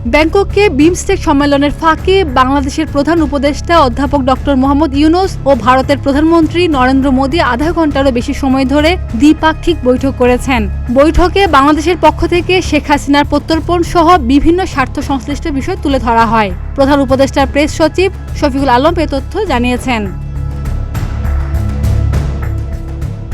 ব্যাংককে বিমস্টেক সম্মেলনের ফাঁকে বাংলাদেশের প্রধান উপদেষ্টা অধ্যাপক ডক্টর মোহাম্মদ ইউনূস ও ভারতের প্রধানমন্ত্রী নরেন্দ্র মোদী আধা ঘন্টারও বেশি সময় ধরে দ্বিপাক্ষিক বৈঠক করেছেন। বৈঠকে বাংলাদেশের পক্ষ থেকে শেখ হাসিনার প্রত্যর্পণ সহ বিভিন্ন স্বার্থ সংশ্লিষ্ট বিষয় তুলে ধরা হয়। প্রধান উপদেষ্টার প্রেস সচিব শফিকুল আলম এ তথ্য জানিয়েছেন।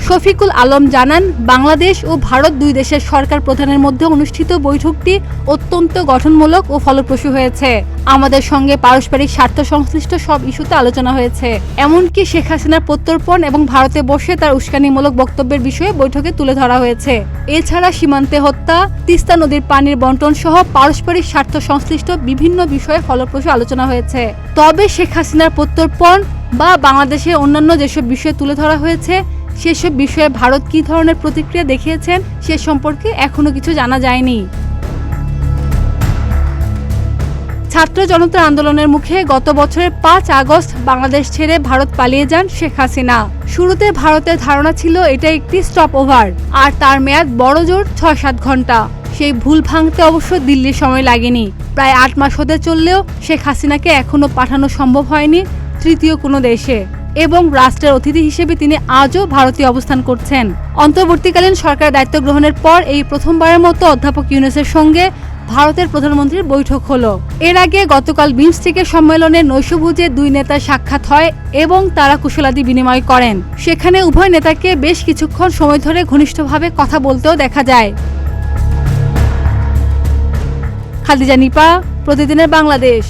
শফিকুল আলম জানান, বাংলাদেশ ও ভারত দুই দেশের সরকার প্রধানের মধ্যে অনুষ্ঠিত বৈঠকটি অত্যন্ত গঠনমূলক ও ফলপ্রসূ হয়েছে। আমাদের সঙ্গে পারস্পরিক স্বার্থ সংশ্লিষ্ট সব ইস্যুতে আলোচনা হয়েছে। এমনকি শেখ হাসিনার প্রত্যর্পণ এবং ভারতে বসে তার উস্কানিমূলক বক্তব্যের বিষয়ে বৈঠকে তুলে ধরা হয়েছে। এছাড়া সীমান্তে হত্যা, তিস্তা নদীর পানির বন্টন সহ পারস্পরিক স্বার্থ সংশ্লিষ্ট বিভিন্ন বিষয়ে ফলপ্রসূ আলোচনা হয়েছে। তবে শেখ হাসিনার প্রত্যর্পণ বা বাংলাদেশের অন্যান্য যেসব বিষয় তুলে ধরা হয়েছে সেসব বিষয়ে ভারত কী ধরনের প্রতিক্রিয়া দেখিয়েছেন সে সম্পর্কে এখনো কিছু জানা যায়নি। ছাত্র জনতার আন্দোলনের মুখে গত বছরের ৫ আগস্ট বাংলাদেশ ছেড়ে ভারত পালিয়ে যান শেখ হাসিনা। শুরুতে ভারতের ধারণা ছিল এটা একটি স্টপ ওভার, আর তার মেয়াদ বড়জোর ৬-৭ ঘন্টা। সেই ভুল ভাঙতে অবশ্য দিল্লির সময় লাগেনি। প্রায় ৮ মাস হতে চললেও শেখ হাসিনাকে এখনো পাঠানো সম্ভব হয়নি তৃতীয় কোনো দেশে, এবং রাষ্ট্রের অতিথি হিসেবে তিনি আজও ভারতে অবস্থান করছেন। অন্তর্বর্তীকালীন সরকার দায়িত্ব গ্রহণের পর এই প্রথমবারের মতো অধ্যাপক ইউনূসের সঙ্গে ভারতের প্রধানমন্ত্রীর বৈঠক হলো। এর আগে গতকাল বিমস্টেকের সম্মেলনে নৈশভোজে দুই নেতার সাক্ষাৎ হয় এবং তারা কুশলাদি বিনিময় করেন। সেখানে উভয় নেতাকে বেশ কিছুক্ষণ সময় ধরে ঘনিষ্ঠভাবে কথা বলতেও দেখা যায়। খাদিজা নিপা, প্রতিদিনের বাংলাদেশ।